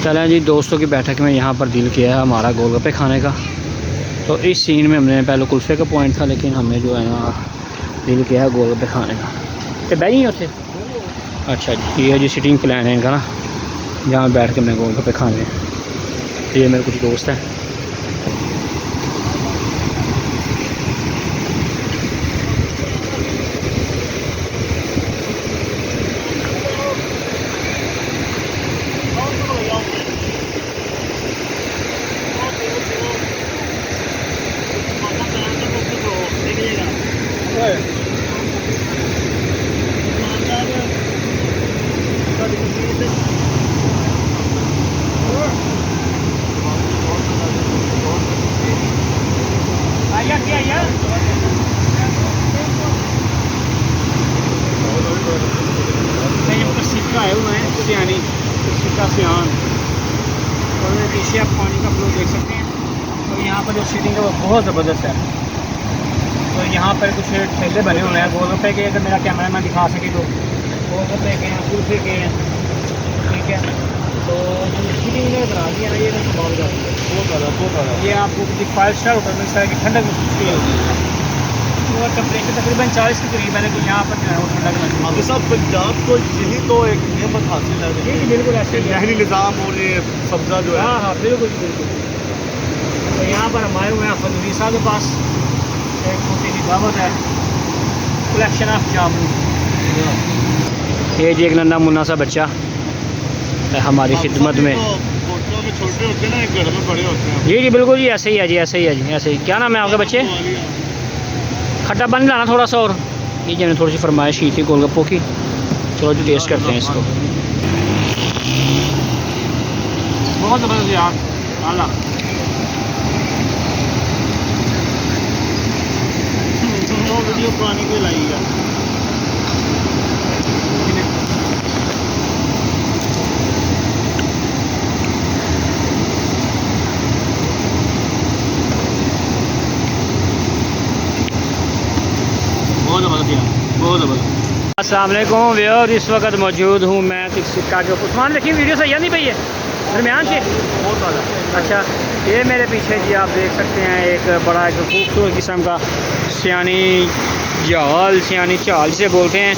चलें जी, दोस्तों की बैठक में यहाँ पर दिल किया है हमारा गोलगप्पे खाने का। तो इस सीन में हमने पहले कुल्फ़े का पॉइंट था, लेकिन हमने जो है ना दिल किया है गोलगप्पे खाने का। तो बैठी हैं उससे। अच्छा जी, ये जी सिटिंग प्लान है इनका ना, जहाँ बैठ के मैं गोलगप्पे खाने हैं। ये मेरे कुछ दोस्त हैं। सिक्का है हुआ है सियानी, सिक्का सियान, और पीछे आप पानी का फ्लो देख सकते हैं। तो यहाँ पर जो सीटिंग है वो बहुत ज़बरदस्त है। तो यहाँ पर कुछ ठेले बने हुए हैं गोलगप्पे के, अगर मेरा कैमरा मैन दिखा सके तो गोलगप्पे के हैं, कुल्फे के हैं, ठीक है। तो सीटिंग ने बना दिया ना, ये बहुत ज़्यादा ये आपको 5 स्टार होटल में इस तरह की ठंडक महसूस होगी। और टेम्परेचर तकरीबन 40 के करीब है, लेकिन यहाँ पर जो है वो ठंडक महसूस। सब पंजाब को यही तो एक नियमत हासिल है जी बिल्कुल ऐसे ही नहरी निज़ाम और ये सब्ज़ा जो है। हाँ हाँ बिल्कुल बिल्कुल। तो यहाँ पर हम आए हुए हैं फजूरी साहब के पास, एक छोटी सी दावत है, कलेक्शन ऑफ जामुन। ये जी एक नन्ना मुन्ना सा बच्चा है हमारी खिदमत में। होटलों में छोटे होते हैं ना, एक घर में बड़े होते हैं। जी जी बिल्कुल जी, ऐसे ही है जी, ऐसे ही है जी, ऐसे ही। क्या नाम है आपके बच्चे? खट्टा पानी लाना थोड़ा सा। और ये जी हमने थोड़ी सी फरमाइश की थी गोलगप्पों की। चलो जी टेस्ट करते हैं इसको। बहुत ज़बरदस्त यार, आला। वीडियो पुरानी को लाई है। बहुत ज़बरदस्त यार, बहुत ज़बरदस्त। अस्सलाम वालेकुम व्यूअर, इस वक्त मौजूद हूँ मैं सिक्का जो उस्मान। देखिए वीडियो सही नहीं पई है दरमियान से बहुत ज़्यादा। अच्छा, ये मेरे पीछे जी आप देख सकते हैं एक बड़ा एक खूबसूरत किस्म का सियानी जाल, सियानी चाल जिसे बोलते हैं।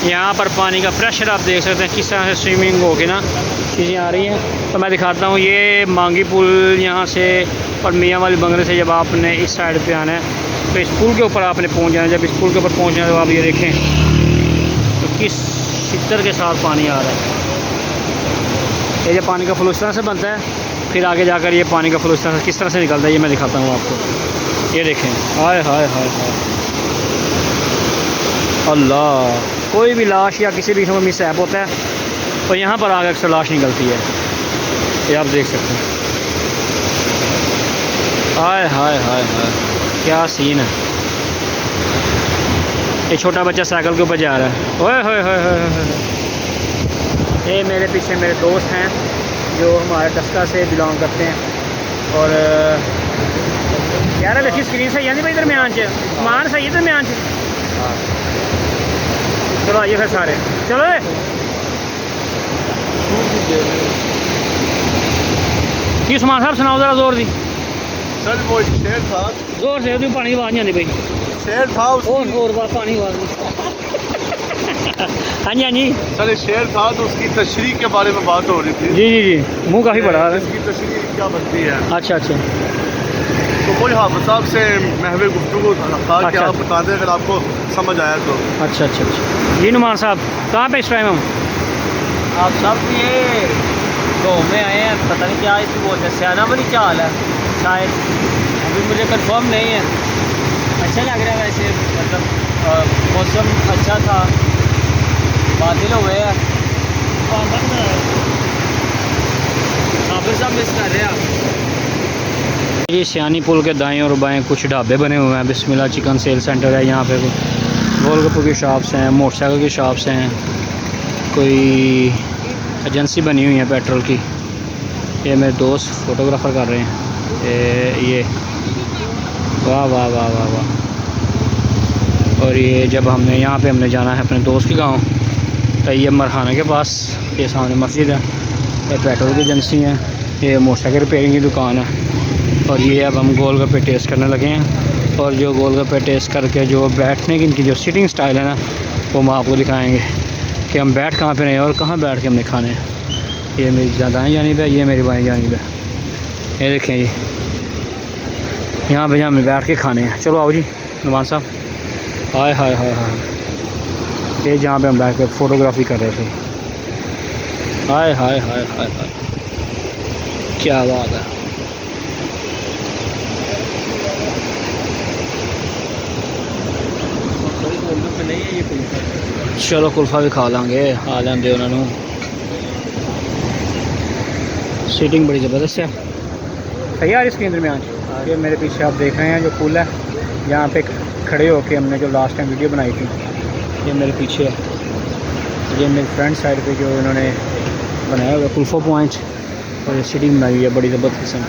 यहाँ पर पानी का प्रेशर आप देख सकते हैं किस तरह से स्विमिंग हो के ना चीज़ें आ रही हैं। तो मैं दिखाता हूँ, ये मांगी पुल यहाँ से और मियाँ वाली बंगले से जब आपने इस साइड पे आना है तो इस पुल के ऊपर आपने पहुँच जाना है। जब इस पुल के ऊपर पहुँच जाए तो आप ये देखें तो किस शिद्दत के साथ पानी आ रहा है। ये जो पानी का फ्लो इस तरह से बनता है, फिर आगे जाकर ये पानी का फ्लो इस तरह से किस तरह से निकलता है ये मैं दिखाता हूँ आपको। ये देखें, हाय हाय हाय हाय अल्लाह। कोई भी लाश या किसी भी किस्म का मिसहैप होता है तो यहाँ पर आगे अक्सर लाश निकलती है, ये आप देख सकते हैं। हाय हाय हाय हाय क्या सीन है। ये छोटा बच्चा साइकिल के ऊपर जा रहा है। ओए होए होए होए होए। ये मेरे पीछे मेरे दोस्त हैं जो हमारे टस्का से बिलोंग करते हैं। और यार देखिए स्क्रीन सही है नहीं भाई दरमियान से, सामान सही है दरमियान से। चलो आइए फिर सारे, चलो की सामान साहब सुनाओ ज़रा जोर दी। सर वो शेर था, जोर से पानी की आवाज़ नहीं आती भाई। शेर था और पानी आवाज़ हाँ जी हाँ जी सर शेर था, तो उसकी तशरीह के बारे में बात हो रही थी। जी जी जी, मुंह काफ़ी बड़ा है। इसकी तशरीह क्या बनती है? अच्छा अच्छा तो कोई हाफिज़ साहब से महवे गुफ्तगू था कि अच्छा। आप बता दें अगर आपको समझ आया तो। अच्छा अच्छा अच्छा जी नुमान साहब कहाँ पे इस टाइम हम? आप सब ये गाँव में आए हैं, पता नहीं क्या इसको बोलते हैं, सियाना वाली चाल है शायद, अभी मुझे कंफर्म नहीं है। अच्छा लग रहा है वैसे, मतलब मौसम अच्छा था, बादल हुए हैं। हाफिज़ साहब मिस कर रहे हैं आप। ये सियानी पुल के दाएं और बाएं कुछ ढाबे बने हुए हैं। बिस्मिल्लाह चिकन सेल सेंटर है यहाँ पे, गोलगप्पे की शॉप्स हैं, मोटरसाइकिल की शॉप्स हैं, कोई एजेंसी बनी हुई है पेट्रोल की। ये मेरे दोस्त फ़ोटोग्राफ़र कर रहे हैं। ये वाह वाह वाह वाह वाह। और ये जब हमने जाना है अपने दोस्त के गांव तैयब मरखाना के पास, ये सामने मस्जिद है, ये पेट्रोल की एजेंसी है, ये मोटरसाइकिल रिपेयरिंग की दुकान है। और ये अब हम गोलगप्पे टेस्ट करने लगे हैं, और जो गोलगप्पे टेस्ट करके जो बैठने की इनकी जो सिटिंग स्टाइल है ना, वो हम आपको दिखाएंगे कि हम बैठ कहाँ पे रहे हैं और कहाँ बैठ के हमने खाने हैं। ये मेरी दाएं जानिब है, ये मेरी बाएं जानिब है। ये देखें जी, यहाँ पे हमें बैठ के खाने हैं। चलो आओ जी नुमान साहब। हाय हाय हाय हाय, ये जहाँ पे हम बैठ कर फ़ोटोग्राफी कर रहे थे। हाय हाय हाय हाय हाय, क्या बात है। नहीं है ये कुल्फा। चलो कुल्फा भी खा लेंगे, आ लेंगे उन्होंने। सीटिंग बड़ी ज़बरदस्त है। तैयार इसके अंदर में आज ये मेरे पीछे आप देख रहे हैं जो पुल है, यहाँ पे खड़े होके हमने जो लास्ट टाइम वीडियो बनाई थी, ये मेरे पीछे है। ये मेरे फ्रंट साइड पे जो इन्होंने बनाया हुआ कुल्फा पॉइंट, और ये सीटिंग बनाई हुई है बड़ी ज़बरदस्त किस्म।